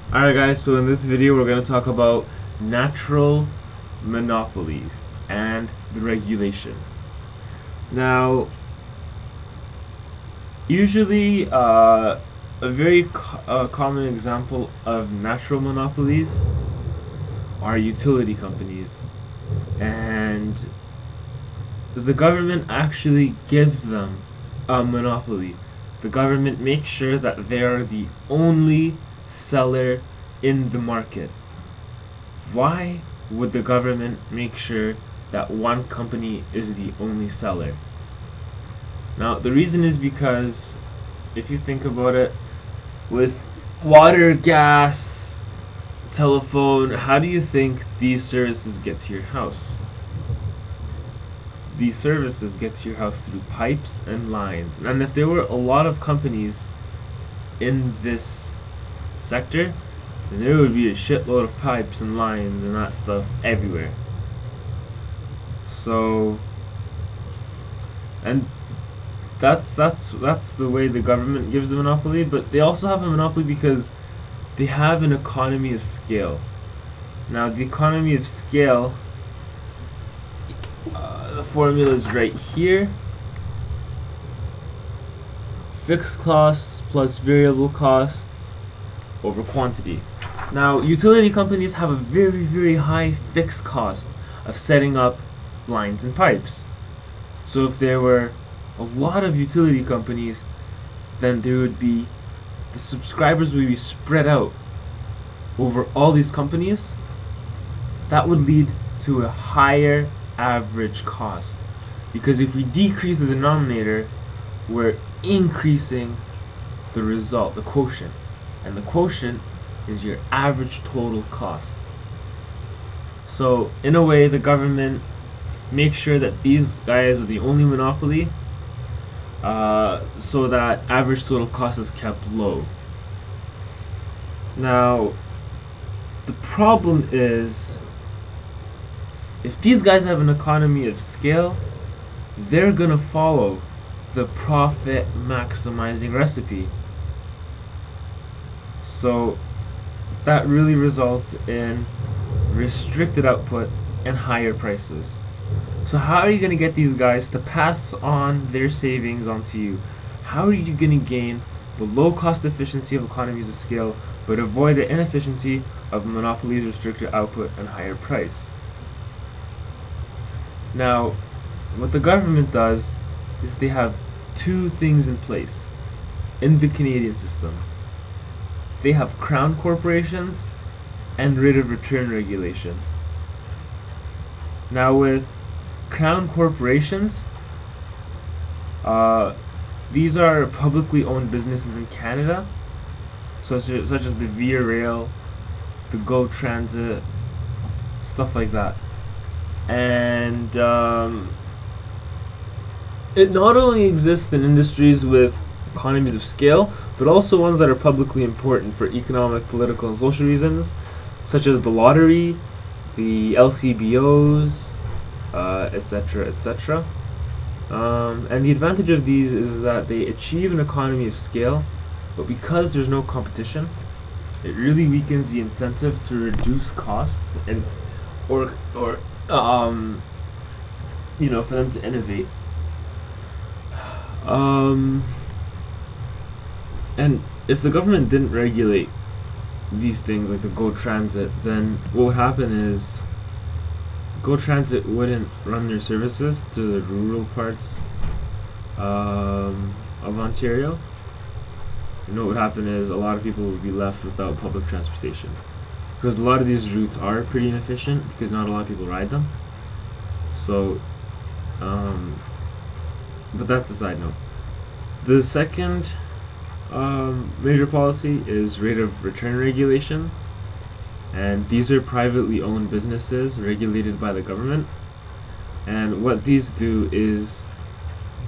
Alright guys, so in this video we're going to talk about natural monopolies and the regulation. Now, usually a very common example of natural monopolies are utility companies, and the government actually gives them a monopoly. The government makes sure that they are the only seller in the market. Why would the government make sure that one company is the only seller? Now, the reason is because if you think about it, with water, gas, telephone, how do you think these services get to your house? These services get to your house through pipes and lines. And if there were a lot of companies in this sector, then there would be a shitload of pipes and lines and that stuff everywhere. So, and that's the way the government gives the monopoly. But they also have a monopoly because they have an economy of scale. Now, the economy of scale, the formula is right here. Fixed costs plus variable costs over quantity. Now, utility companies have a very, very high fixed cost of setting up lines and pipes. So if there were a lot of utility companies, then the subscribers would be spread out over all these companies. That would lead to a higher average cost, because if we decrease the denominator, we're increasing the result, the quotient, and the quotient is your average total cost. So in a way, the government makes sure that these guys are the only monopoly, so that average total cost is kept low. Now, the problem is, if these guys have an economy of scale, they're gonna follow the profit maximizing recipe. So that really results in restricted output and higher prices. So how are you going to get these guys to pass on their savings onto you? How are you going to gain the low cost efficiency of economies of scale but avoid the inefficiency of monopolies, restricted output, and higher price? Now, what the government does is they have two things in place in the Canadian system. They have crown corporations and rate of return regulation. Now, with crown corporations, these are publicly owned businesses in Canada, such as the Via Rail, the Go Transit, stuff like that. And it not only exists in industries with economies of scale, but also ones that are publicly important for economic, political, and social reasons, such as the lottery, the LCBOs, etc., etc. And the advantage of these is that they achieve an economy of scale, but because there's no competition, it really weakens the incentive to reduce costs and or for them to innovate. And if the government didn't regulate these things like the Go Transit, then what would happen is Go Transit wouldn't run their services to the rural parts of Ontario. And what would happen is a lot of people would be left without public transportation, because a lot of these routes are pretty inefficient because not a lot of people ride them. So, but that's a side note. The second major policy is rate of return regulations, and these are privately owned businesses regulated by the government. And what these do is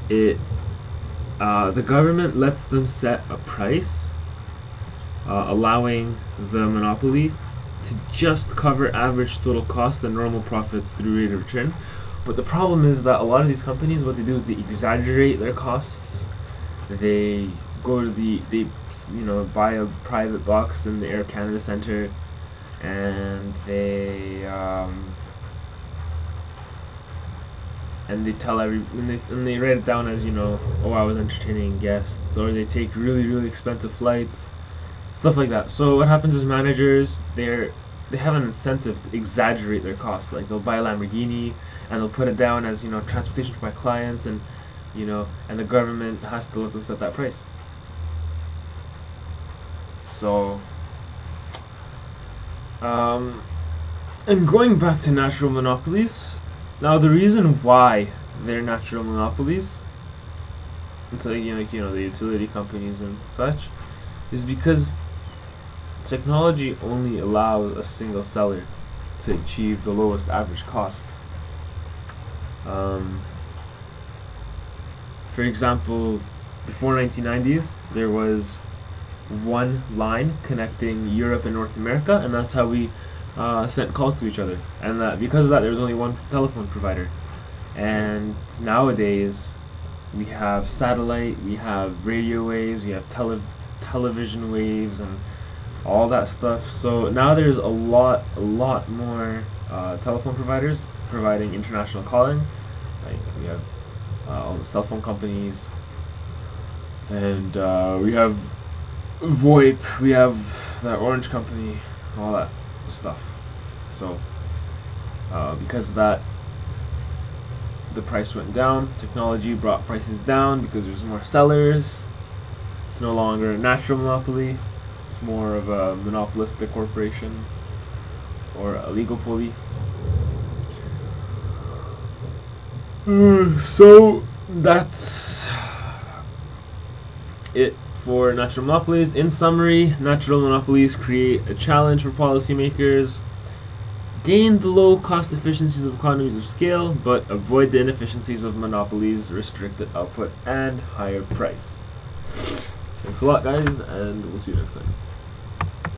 the government lets them set a price, allowing the monopoly to just cover average total cost and normal profits through rate of return. But the problem is that a lot of these companies, what they do is they exaggerate their costs. They buy a private box in the Air Canada Centre, and they write it down as, oh, I was entertaining guests, or they take really, really expensive flights, stuff like that. So what happens is managers, they have an incentive to exaggerate their costs. Like, they'll buy a Lamborghini and they'll put it down as, transportation for my clients, and and the government has to let them set that price. So and going back to natural monopolies, now the reason why they're natural monopolies, it's like, the utility companies and such, is because technology only allows a single seller to achieve the lowest average cost. For example, before 1990s, there was one line connecting Europe and North America, and that's how we sent calls to each other. And because of that, there was only one telephone provider. And nowadays, we have satellite, we have radio waves, we have television waves, and all that stuff. So now there's a lot more telephone providers providing international calling. Like, we have all the cell phone companies, and we have VoIP, we have that Orange company, all that stuff. So because of that, the price went down. Technology brought prices down because there's more sellers. It's no longer a natural monopoly. It's more of a monopolistic corporation or a oligopoly. So that's it for natural monopolies. In summary, natural monopolies create a challenge for policymakers, gain the low cost efficiencies of economies of scale, but avoid the inefficiencies of monopolies, restricted output, and higher price. Thanks a lot, guys, and we'll see you next time.